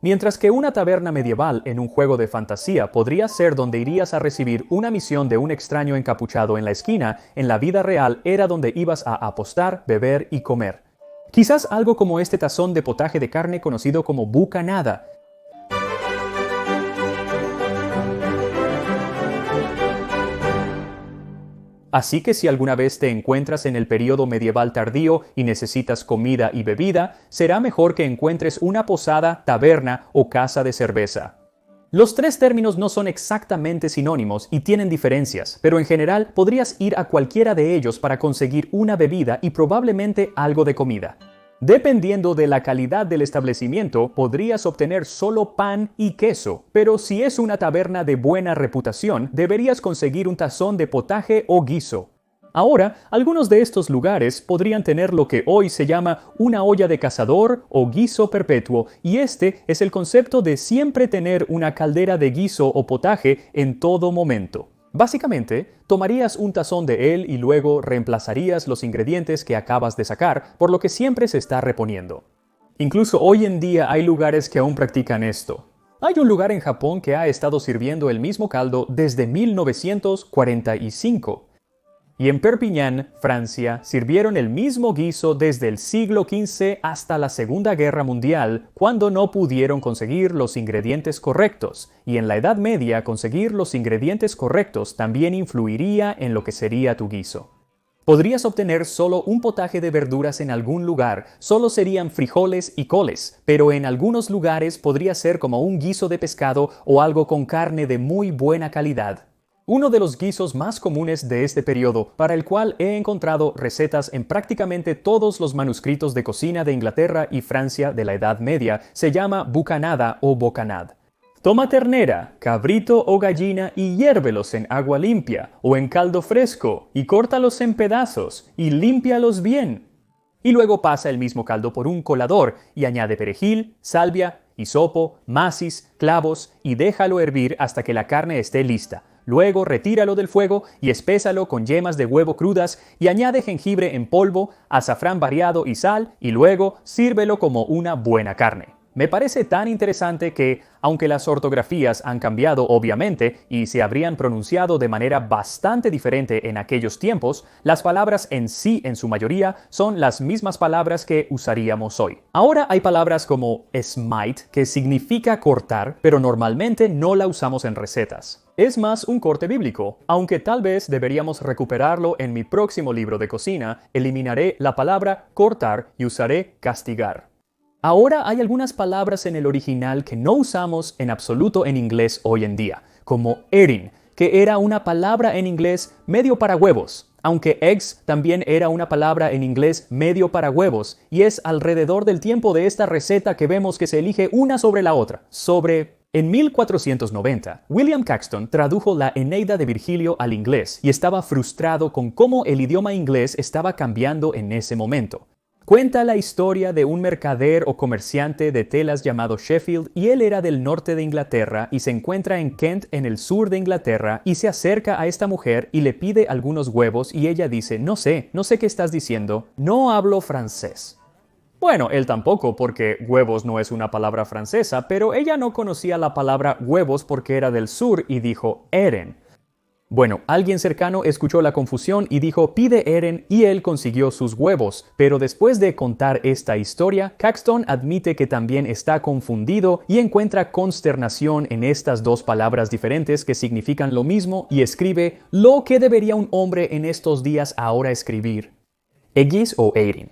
Mientras que una taberna medieval en un juego de fantasía podría ser donde irías a recibir una misión de un extraño encapuchado en la esquina, en la vida real era donde ibas a apostar, beber y comer. Quizás algo como este tazón de potaje de carne conocido como bucanada. Así que si alguna vez te encuentras en el período medieval tardío y necesitas comida y bebida, será mejor que encuentres una posada, taberna o casa de cerveza. Los tres términos no son exactamente sinónimos y tienen diferencias, pero en general podrías ir a cualquiera de ellos para conseguir una bebida y probablemente algo de comida. Dependiendo de la calidad del establecimiento, podrías obtener solo pan y queso, pero si es una taberna de buena reputación, deberías conseguir un tazón de potaje o guiso. Ahora, algunos de estos lugares podrían tener lo que hoy se llama una olla de cazador o guiso perpetuo, y este es el concepto de siempre tener una caldera de guiso o potaje en todo momento. Básicamente, tomarías un tazón de él y luego reemplazarías los ingredientes que acabas de sacar, por lo que siempre se está reponiendo. Incluso hoy en día hay lugares que aún practican esto. Hay un lugar en Japón que ha estado sirviendo el mismo caldo desde 1945. Y en Perpiñán, Francia, sirvieron el mismo guiso desde el siglo XV hasta la Segunda Guerra Mundial, cuando no pudieron conseguir los ingredientes correctos. Y en la Edad Media, conseguir los ingredientes correctos también influiría en lo que sería tu guiso. Podrías obtener solo un potaje de verduras en algún lugar, solo serían frijoles y coles, pero en algunos lugares podría ser como un guiso de pescado o algo con carne de muy buena calidad. Uno de los guisos más comunes de este periodo, para el cual he encontrado recetas en prácticamente todos los manuscritos de cocina de Inglaterra y Francia de la Edad Media, se llama bucanada o bocanad. Toma ternera, cabrito o gallina y hiérvelos en agua limpia o en caldo fresco y córtalos en pedazos y límpialos bien. Y luego pasa el mismo caldo por un colador y añade perejil, salvia, hisopo, macis, clavos y déjalo hervir hasta que la carne esté lista. Luego retíralo del fuego y espésalo con yemas de huevo crudas y añade jengibre en polvo, azafrán variado y sal y luego sírvelo como una buena carne. Me parece tan interesante que, aunque las ortografías han cambiado obviamente y se habrían pronunciado de manera bastante diferente en aquellos tiempos, las palabras en sí en su mayoría son las mismas palabras que usaríamos hoy. Ahora hay palabras como smite, que significa cortar, pero normalmente no la usamos en recetas. Es más un corte bíblico, aunque tal vez deberíamos recuperarlo en mi próximo libro de cocina, eliminaré la palabra cortar y usaré castigar. Ahora hay algunas palabras en el original que no usamos en absoluto en inglés hoy en día, como eating, que era una palabra en inglés medio para huevos, aunque eggs también era una palabra en inglés medio para huevos, y es alrededor del tiempo de esta receta que vemos que se elige una sobre la otra, En 1490, William Caxton tradujo la Eneida de Virgilio al inglés y estaba frustrado con cómo el idioma inglés estaba cambiando en ese momento. Cuenta la historia de un mercader o comerciante de telas llamado Sheffield y él era del norte de Inglaterra y se encuentra en Kent en el sur de Inglaterra y se acerca a esta mujer y le pide algunos huevos y ella dice, no sé qué estás diciendo, no hablo francés. Bueno, él tampoco porque huevos no es una palabra francesa, pero ella no conocía la palabra huevos porque era del sur y dijo eren. Bueno, alguien cercano escuchó la confusión y dijo pide eren y él consiguió sus huevos, pero después de contar esta historia, Caxton admite que también está confundido y encuentra consternación en estas dos palabras diferentes que significan lo mismo y escribe lo que debería un hombre en estos días ahora escribir. Eggis o eating.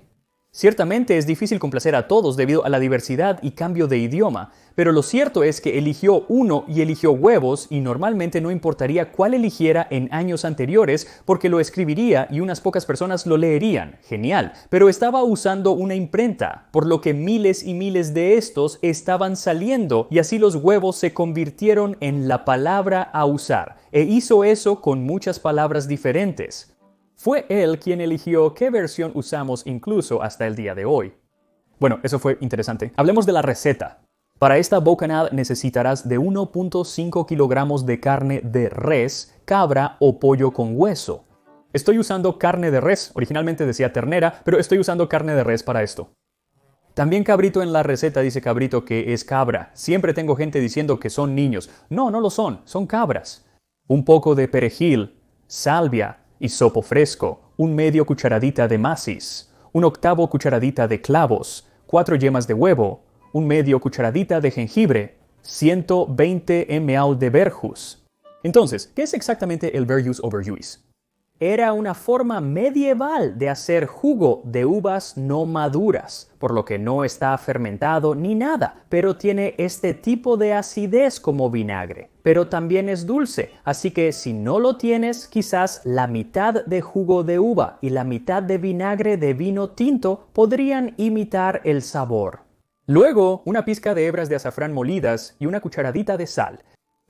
Ciertamente es difícil complacer a todos debido a la diversidad y cambio de idioma, pero lo cierto es que eligió uno y eligió huevos y normalmente no importaría cuál eligiera en años anteriores porque lo escribiría y unas pocas personas lo leerían. Genial, pero estaba usando una imprenta, por lo que miles y miles de estos estaban saliendo y así los huevos se convirtieron en la palabra a usar, e hizo eso con muchas palabras diferentes. Fue él quien eligió qué versión usamos incluso hasta el día de hoy. Bueno, eso fue interesante. Hablemos de la receta. Para esta bocanada necesitarás de 1.5 kilogramos de carne de res, cabra o pollo con hueso. Estoy usando carne de res, originalmente decía ternera, pero estoy usando carne de res para esto. También cabrito en la receta dice cabrito que es cabra. Siempre tengo gente diciendo que son niños. No, no lo son cabras. Un poco de perejil, salvia, hisopo fresco, un medio cucharadita de macis, un octavo cucharadita de clavos, 4 yemas de huevo, un medio cucharadita de jengibre, 120 ml de verjus. Entonces, ¿qué es exactamente el verjus o verjuice? Era una forma medieval de hacer jugo de uvas no maduras, por lo que no está fermentado ni nada, pero tiene este tipo de acidez como vinagre. Pero también es dulce, así que si no lo tienes, quizás la mitad de jugo de uva y la mitad de vinagre de vino tinto podrían imitar el sabor. Luego, una pizca de hebras de azafrán molidas y una cucharadita de sal.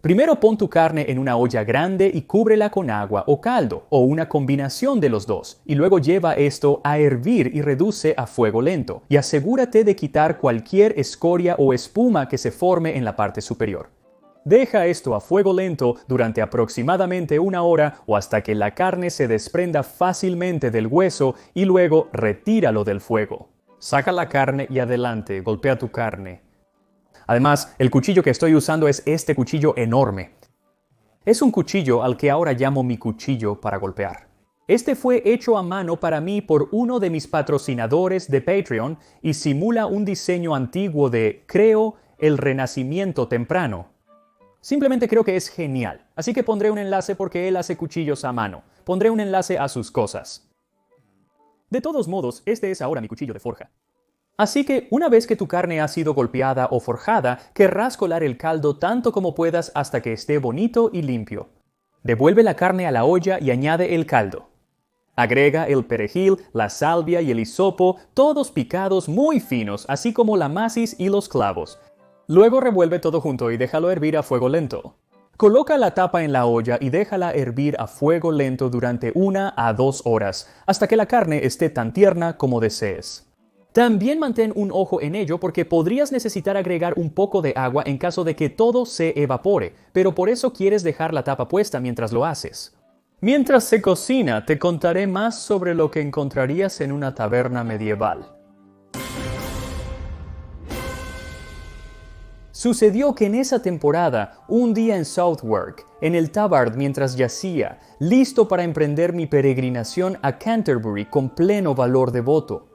Primero pon tu carne en una olla grande y cúbrela con agua o caldo, o una combinación de los dos, y luego lleva esto a hervir y reduce a fuego lento, y asegúrate de quitar cualquier escoria o espuma que se forme en la parte superior. Deja esto a fuego lento durante aproximadamente 1 hora o hasta que la carne se desprenda fácilmente del hueso y luego retíralo del fuego. Saca la carne y adelante, golpea tu carne. Además, el cuchillo que estoy usando es este cuchillo enorme. Es un cuchillo al que ahora llamo mi cuchillo para golpear. Este fue hecho a mano para mí por uno de mis patrocinadores de Patreon y simula un diseño antiguo de, creo, el Renacimiento temprano. Simplemente creo que es genial, así que pondré un enlace porque él hace cuchillos a mano. Pondré un enlace a sus cosas. De todos modos, este es ahora mi cuchillo de forja. Así que una vez que tu carne ha sido golpeada o forjada, querrás colar el caldo tanto como puedas hasta que esté bonito y limpio. Devuelve la carne a la olla y añade el caldo. Agrega el perejil, la salvia y el hisopo, todos picados muy finos, así como la macis y los clavos. Luego revuelve todo junto y déjalo hervir a fuego lento. Coloca la tapa en la olla y déjala hervir a fuego lento durante 1 a 2 horas, hasta que la carne esté tan tierna como desees. También mantén un ojo en ello porque podrías necesitar agregar un poco de agua en caso de que todo se evapore, pero por eso quieres dejar la tapa puesta mientras lo haces. Mientras se cocina, te contaré más sobre lo que encontrarías en una taberna medieval. Sucedió que en esa temporada, un día en Southwark, en el Tabard mientras yacía, listo para emprender mi peregrinación a Canterbury con pleno valor devoto.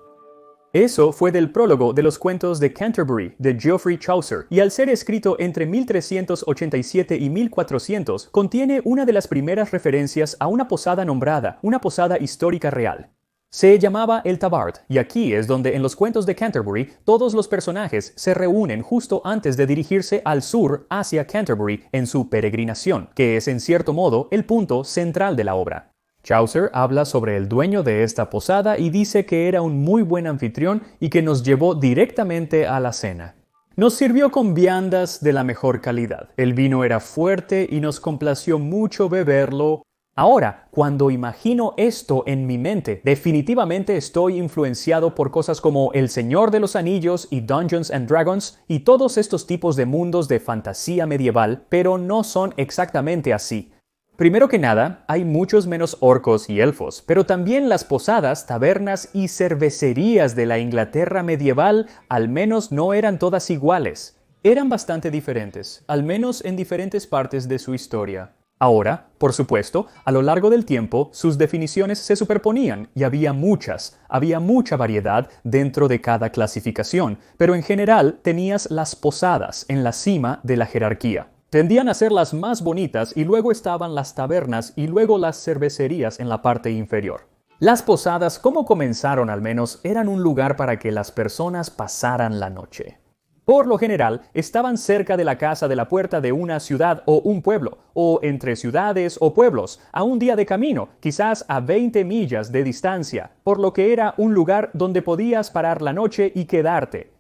Eso fue del prólogo de los cuentos de Canterbury de Geoffrey Chaucer, y al ser escrito entre 1387 y 1400, contiene una de las primeras referencias a una posada nombrada, una posada histórica real. Se llamaba el Tabard, y aquí es donde en los cuentos de Canterbury todos los personajes se reúnen justo antes de dirigirse al sur hacia Canterbury en su peregrinación, que es en cierto modo el punto central de la obra. Chaucer habla sobre el dueño de esta posada y dice que era un muy buen anfitrión y que nos llevó directamente a la cena. Nos sirvió con viandas de la mejor calidad. El vino era fuerte y nos complació mucho beberlo. Ahora, cuando imagino esto en mi mente, definitivamente estoy influenciado por cosas como El Señor de los Anillos y Dungeons and Dragons y todos estos tipos de mundos de fantasía medieval, pero no son exactamente así. Primero que nada, hay muchos menos orcos y elfos, pero también las posadas, tabernas y cervecerías de la Inglaterra medieval al menos no eran todas iguales. Eran bastante diferentes, al menos en diferentes partes de su historia. Ahora, por supuesto, a lo largo del tiempo, sus definiciones se superponían y había mucha variedad dentro de cada clasificación, pero en general tenías las posadas en la cima de la jerarquía. Tendían a ser las más bonitas y luego estaban las tabernas y luego las cervecerías en la parte inferior. Las posadas, como comenzaron al menos, eran un lugar para que las personas pasaran la noche. Por lo general, estaban cerca de la casa de la puerta de una ciudad o un pueblo, o entre ciudades o pueblos, a un día de camino, quizás a 20 millas de distancia, por lo que era un lugar donde podías parar la noche y quedarte.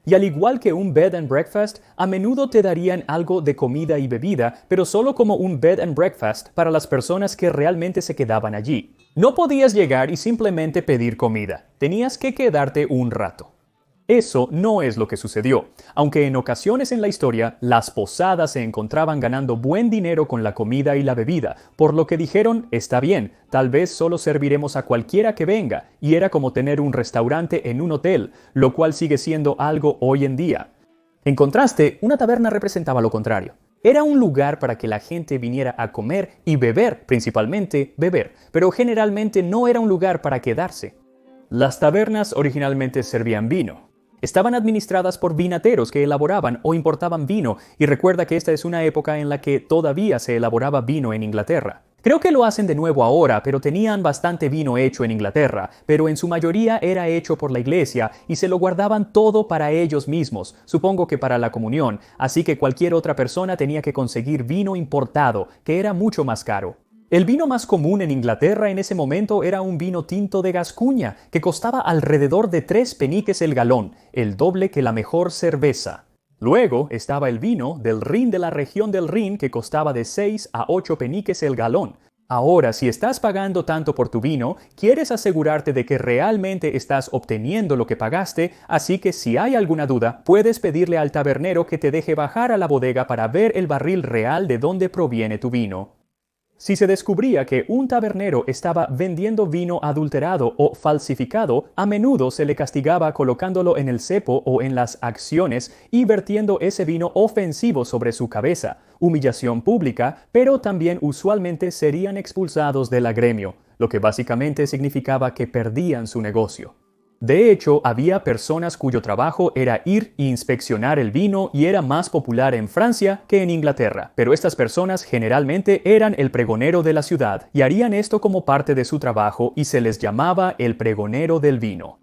Y al igual que un bed and breakfast, a menudo te darían algo de comida y bebida, pero solo como un bed and breakfast para las personas que realmente se quedaban allí. No podías llegar y simplemente pedir comida, tenías que quedarte un rato. Eso no es lo que sucedió. Aunque en ocasiones en la historia las posadas se encontraban ganando buen dinero con la comida y la bebida, por lo que dijeron, está bien, tal vez solo serviremos a cualquiera que venga, y era como tener un restaurante en un hotel, lo cual sigue siendo algo hoy en día. En contraste, una taberna representaba lo contrario. Era un lugar para que la gente viniera a comer y beber, principalmente beber, pero generalmente no era un lugar para quedarse. Las tabernas originalmente servían vino. Estaban administradas por vinateros que elaboraban o importaban vino, y recuerda que esta es una época en la que todavía se elaboraba vino en Inglaterra. Creo que lo hacen de nuevo ahora, pero tenían bastante vino hecho en Inglaterra, pero en su mayoría era hecho por la iglesia y se lo guardaban todo para ellos mismos, supongo que para la comunión, así que cualquier otra persona tenía que conseguir vino importado, que era mucho más caro. El vino más común en Inglaterra en ese momento era un vino tinto de Gascuña, que costaba alrededor de 3 peniques el galón, el doble que la mejor cerveza. Luego estaba el vino del Rin de la región del Rin, que costaba de 6 a 8 peniques el galón. Ahora, si estás pagando tanto por tu vino, quieres asegurarte de que realmente estás obteniendo lo que pagaste, así que si hay alguna duda, puedes pedirle al tabernero que te deje bajar a la bodega para ver el barril real de dónde proviene tu vino. Si se descubría que un tabernero estaba vendiendo vino adulterado o falsificado, a menudo se le castigaba colocándolo en el cepo o en las acciones y vertiendo ese vino ofensivo sobre su cabeza, humillación pública, pero también usualmente serían expulsados del gremio, lo que básicamente significaba que perdían su negocio. De hecho, había personas cuyo trabajo era ir e inspeccionar el vino y era más popular en Francia que en Inglaterra, pero estas personas generalmente eran el pregonero de la ciudad y harían esto como parte de su trabajo y se les llamaba el pregonero del vino.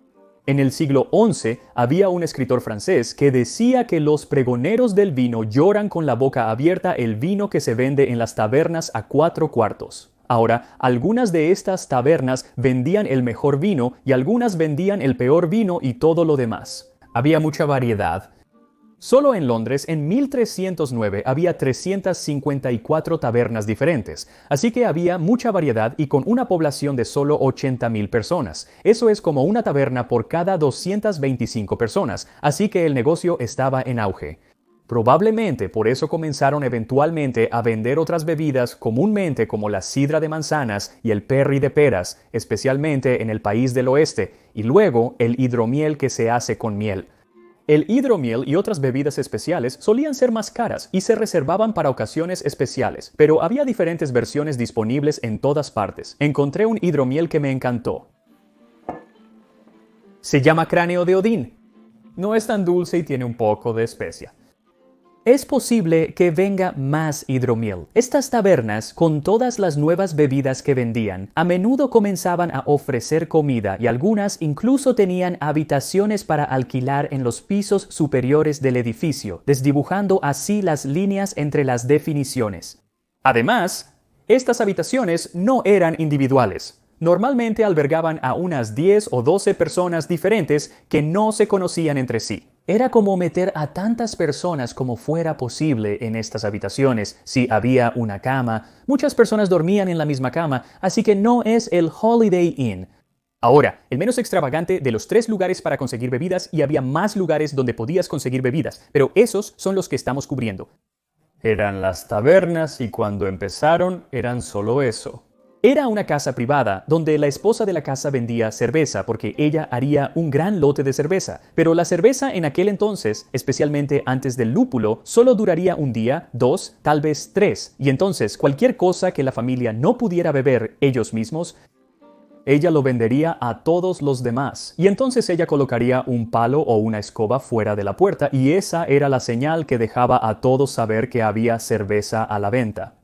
En el siglo XI había un escritor francés que decía que los pregoneros del vino lloran con la boca abierta el vino que se vende en las tabernas a 4 cuartos. Ahora, algunas de estas tabernas vendían el mejor vino y algunas vendían el peor vino y todo lo demás. Había mucha variedad. Solo en Londres, en 1309, había 354 tabernas diferentes, así que había mucha variedad y con una población de solo 80,000 personas. Eso es como una taberna por cada 225 personas, así que el negocio estaba en auge. Probablemente por eso comenzaron eventualmente a vender otras bebidas comúnmente como la sidra de manzanas y el perry de peras, especialmente en el país del oeste, y luego el hidromiel que se hace con miel. El hidromiel y otras bebidas especiales solían ser más caras y se reservaban para ocasiones especiales, pero había diferentes versiones disponibles en todas partes. Encontré un hidromiel que me encantó. Se llama cráneo de Odín. No es tan dulce y tiene un poco de especia. Es posible que venga más hidromiel. Estas tabernas, con todas las nuevas bebidas que vendían, a menudo comenzaban a ofrecer comida y algunas incluso tenían habitaciones para alquilar en los pisos superiores del edificio, desdibujando así las líneas entre las definiciones. Además, estas habitaciones no eran individuales. Normalmente albergaban a unas 10 o 12 personas diferentes que no se conocían entre sí. Era como meter a tantas personas como fuera posible en estas habitaciones. Si había una cama, muchas personas dormían en la misma cama, así que no es el Holiday Inn. Ahora, el menos extravagante de los 3 lugares para conseguir bebidas, y había más lugares donde podías conseguir bebidas, pero esos son los que estamos cubriendo. Eran las tabernas y cuando empezaron eran solo eso. Era una casa privada, donde la esposa de la casa vendía cerveza porque ella haría un gran lote de cerveza. Pero la cerveza en aquel entonces, especialmente antes del lúpulo, solo duraría un día, 2, tal vez 3. Y entonces cualquier cosa que la familia no pudiera beber ellos mismos, ella lo vendería a todos los demás. Y entonces ella colocaría un palo o una escoba fuera de la puerta y esa era la señal que dejaba a todos saber que había cerveza a la venta.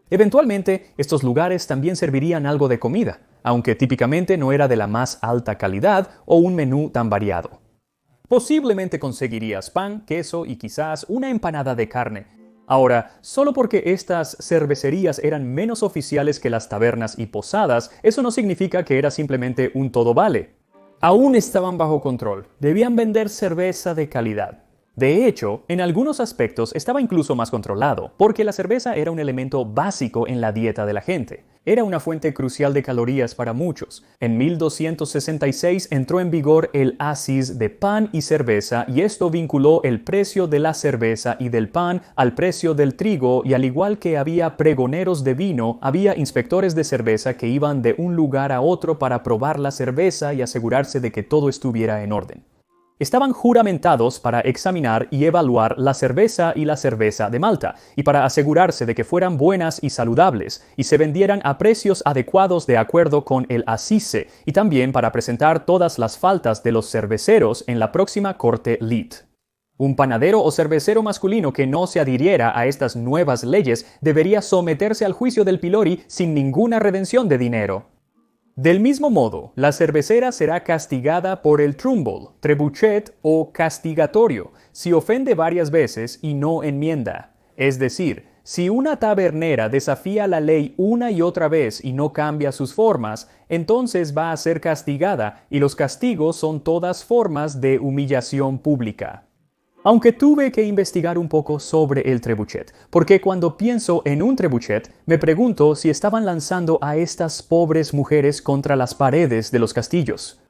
Eventualmente, estos lugares también servirían algo de comida, aunque típicamente no era de la más alta calidad o un menú tan variado. Posiblemente conseguirías pan, queso y quizás una empanada de carne. Ahora, solo porque estas cervecerías eran menos oficiales que las tabernas y posadas, eso no significa que era simplemente un todo vale. Aún estaban bajo control, debían vender cerveza de calidad. De hecho, en algunos aspectos estaba incluso más controlado, porque la cerveza era un elemento básico en la dieta de la gente. Era una fuente crucial de calorías para muchos. En 1266 entró en vigor el asis de pan y cerveza, y esto vinculó el precio de la cerveza y del pan al precio del trigo, y al igual que había pregoneros de vino, había inspectores de cerveza que iban de un lugar a otro para probar la cerveza y asegurarse de que todo estuviera en orden. Estaban juramentados para examinar y evaluar la cerveza y la cerveza de Malta, y para asegurarse de que fueran buenas y saludables, y se vendieran a precios adecuados de acuerdo con el ACICE, y también para presentar todas las faltas de los cerveceros en la próxima corte LIT. Un panadero o cervecero masculino que no se adhiriera a estas nuevas leyes debería someterse al juicio del pilori sin ninguna redención de dinero. Del mismo modo, la cervecera será castigada por el trumbol, trebuchet o castigatorio, si ofende varias veces y no enmienda. Es decir, si una tabernera desafía la ley una y otra vez y no cambia sus formas, entonces va a ser castigada, y los castigos son todas formas de humillación pública. Aunque tuve que investigar un poco sobre el trebuchet, porque cuando pienso en un trebuchet, me pregunto si estaban lanzando a estas pobres mujeres contra las paredes de los castillos.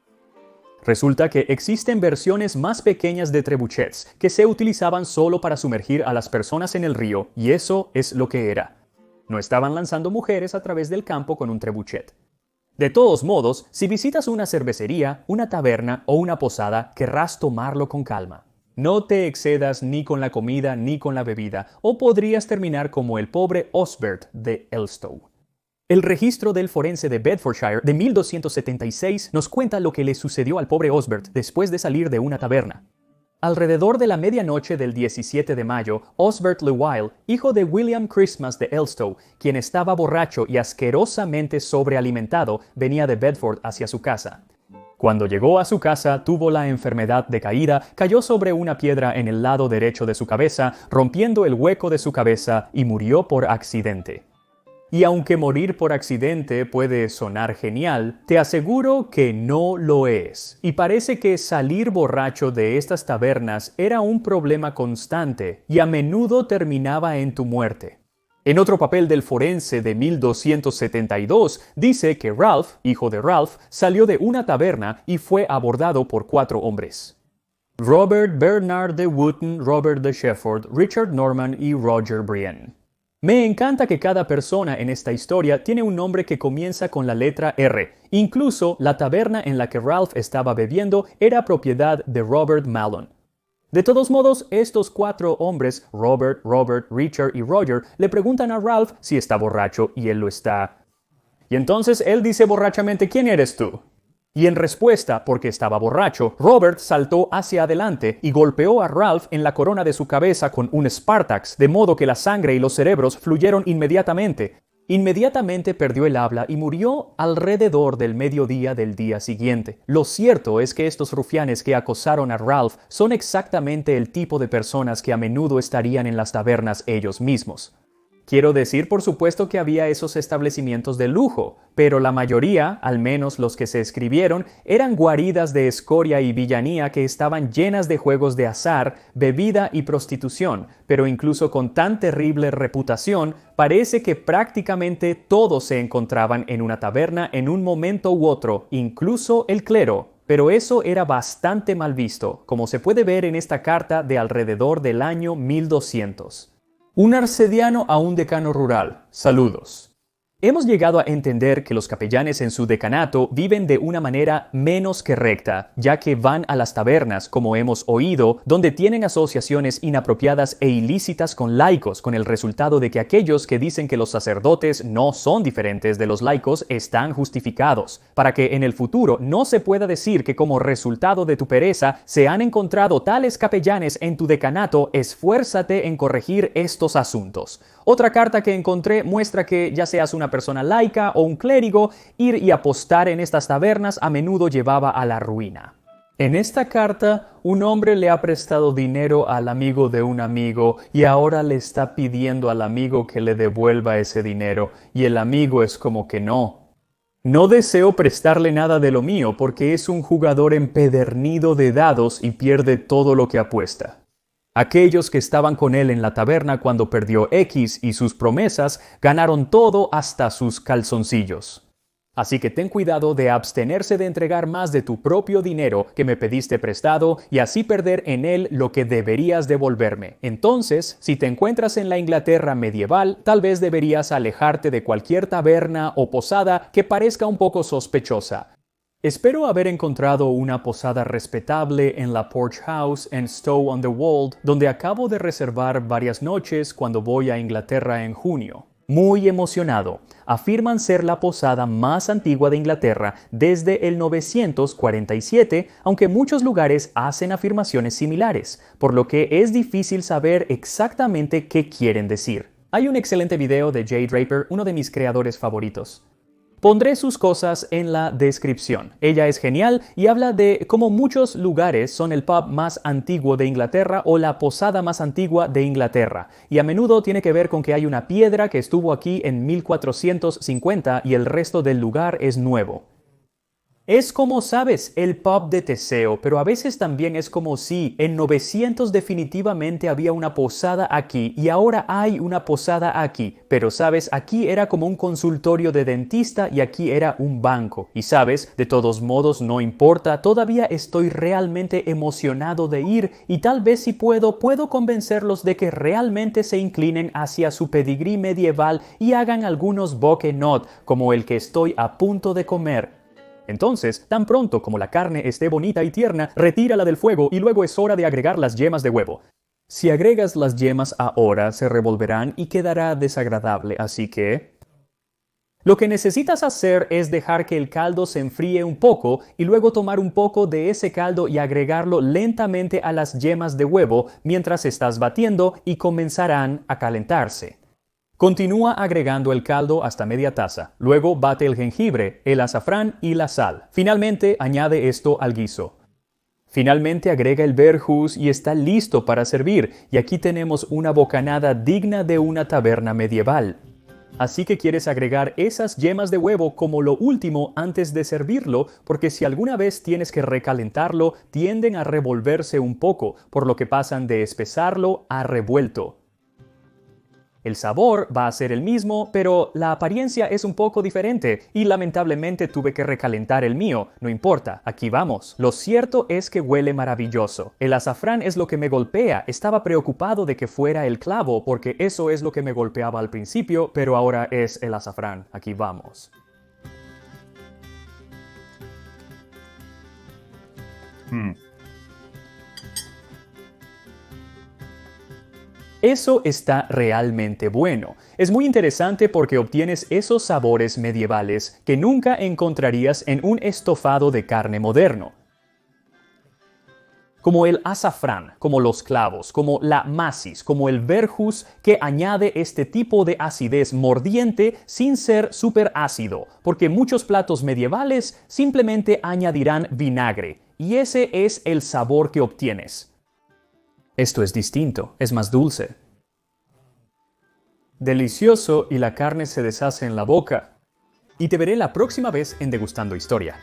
Resulta que existen versiones más pequeñas de trebuchets que se utilizaban solo para sumergir a las personas en el río, y eso es lo que era. No estaban lanzando mujeres a través del campo con un trebuchet. De todos modos, si visitas una cervecería, una taberna o una posada, querrás tomarlo con calma. No te excedas ni con la comida ni con la bebida, o podrías terminar como el pobre Osbert de Elstow. El registro del forense de Bedfordshire de 1276 nos cuenta lo que le sucedió al pobre Osbert después de salir de una taberna. Alrededor de la medianoche del 17 de mayo, Osbert Llewellyn, hijo de William Christmas de Elstow, quien estaba borracho y asquerosamente sobrealimentado, venía de Bedford hacia su casa. Cuando llegó a su casa, tuvo la enfermedad de caída, cayó sobre una piedra en el lado derecho de su cabeza, rompiendo el hueco de su cabeza, y murió por accidente. Y aunque morir por accidente puede sonar genial, te aseguro que no lo es. Y parece que salir borracho de estas tabernas era un problema constante, y a menudo terminaba en tu muerte. En otro papel del forense de 1272, dice que Ralph, hijo de Ralph, salió de una taberna y fue abordado por 4 hombres. Robert Bernard de Wotton, Robert de Shefford, Richard Norman y Roger Brienne. Me encanta que cada persona en esta historia tiene un nombre que comienza con la letra R. Incluso la taberna en la que Ralph estaba bebiendo era propiedad de Robert Mallon. De todos modos, estos 4 hombres, Robert, Richard y Roger, le preguntan a Ralph si está borracho, y él lo está. Y entonces él dice borrachamente: ¿quién eres tú? Y en respuesta, porque estaba borracho, Robert saltó hacia adelante y golpeó a Ralph en la corona de su cabeza con un Spartax, de modo que la sangre y los cerebros fluyeron inmediatamente. Inmediatamente perdió el habla y murió alrededor del mediodía del día siguiente. Lo cierto es que estos rufianes que acosaron a Ralph son exactamente el tipo de personas que a menudo estarían en las tabernas ellos mismos. Quiero decir, por supuesto, que había esos establecimientos de lujo, pero la mayoría, al menos los que se escribieron, eran guaridas de escoria y villanía que estaban llenas de juegos de azar, bebida y prostitución, pero incluso con tan terrible reputación, parece que prácticamente todos se encontraban en una taberna en un momento u otro, incluso el clero. Pero eso era bastante mal visto, como se puede ver en esta carta de alrededor del año 1200. Un arcediano a un decano rural. Saludos. Hemos llegado a entender que los capellanes en su decanato viven de una manera menos que recta, ya que van a las tabernas, como hemos oído, donde tienen asociaciones inapropiadas e ilícitas con laicos, con el resultado de que aquellos que dicen que los sacerdotes no son diferentes de los laicos están justificados, para que en el futuro no se pueda decir que como resultado de tu pereza se han encontrado tales capellanes en tu decanato. Esfuérzate en corregir estos asuntos. Otra carta que encontré muestra que, ya seas una persona laica o un clérigo, ir y apostar en estas tabernas a menudo llevaba a la ruina. En esta carta, un hombre le ha prestado dinero al amigo de un amigo y ahora le está pidiendo al amigo que le devuelva ese dinero, y el amigo es como que no. No deseo prestarle nada de lo mío porque es un jugador empedernido de dados y pierde todo lo que apuesta. Aquellos que estaban con él en la taberna cuando perdió X y sus promesas ganaron todo hasta sus calzoncillos. Así que ten cuidado de abstenerse de entregar más de tu propio dinero que me pediste prestado y así perder en él lo que deberías devolverme. Entonces, si te encuentras en la Inglaterra medieval, tal vez deberías alejarte de cualquier taberna o posada que parezca un poco sospechosa. Espero haber encontrado una posada respetable en la Porch House en Stow-on-the-Wold, donde acabo de reservar varias noches cuando voy a Inglaterra en junio. Muy emocionado. Afirman ser la posada más antigua de Inglaterra desde el 947, aunque muchos lugares hacen afirmaciones similares, por lo que es difícil saber exactamente qué quieren decir. Hay un excelente video de Jay Draper, uno de mis creadores favoritos. Pondré sus cosas en la descripción. Ella es genial y habla de cómo muchos lugares son el pub más antiguo de Inglaterra o la posada más antigua de Inglaterra. Y a menudo tiene que ver con que hay una piedra que estuvo aquí en 1450 y el resto del lugar es nuevo. Es como, sabes, el pub de Teseo, pero a veces también es como si en 900 definitivamente había una posada aquí y ahora hay una posada aquí, pero sabes, aquí era como un consultorio de dentista y aquí era un banco. Y sabes, de todos modos no importa, todavía estoy realmente emocionado de ir y tal vez si puedo convencerlos de que realmente se inclinen hacia su pedigrí medieval y hagan algunos boquenot como el que estoy a punto de comer. Entonces, tan pronto como la carne esté bonita y tierna, retírala del fuego y luego es hora de agregar las yemas de huevo. Si agregas las yemas ahora, se revolverán y quedará desagradable, así que... Lo que necesitas hacer es dejar que el caldo se enfríe un poco y luego tomar un poco de ese caldo y agregarlo lentamente a las yemas de huevo mientras estás batiendo y comenzarán a calentarse. Continúa agregando el caldo hasta media taza. Luego bate el jengibre, el azafrán y la sal. Finalmente añade esto al guiso. Finalmente agrega el verjus y está listo para servir. Y aquí tenemos una bocanada digna de una taberna medieval. Así que quieres agregar esas yemas de huevo como lo último antes de servirlo, porque si alguna vez tienes que recalentarlo, tienden a revolverse un poco, por lo que pasan de espesarlo a revuelto. El sabor va a ser el mismo, pero la apariencia es un poco diferente y lamentablemente tuve que recalentar el mío. No importa, aquí vamos. Lo cierto es que huele maravilloso. El azafrán es lo que me golpea. Estaba preocupado de que fuera el clavo porque eso es lo que me golpeaba al principio, pero ahora es el azafrán. Aquí vamos. Eso está realmente bueno. Es muy interesante porque obtienes esos sabores medievales que nunca encontrarías en un estofado de carne moderno. Como el azafrán, como los clavos, como la macis, como el verjus que añade este tipo de acidez mordiente sin ser súper ácido, porque muchos platos medievales simplemente añadirán vinagre y ese es el sabor que obtienes. Esto es distinto, es más dulce. Delicioso y la carne se deshace en la boca. Y te veré la próxima vez en Degustando Historia.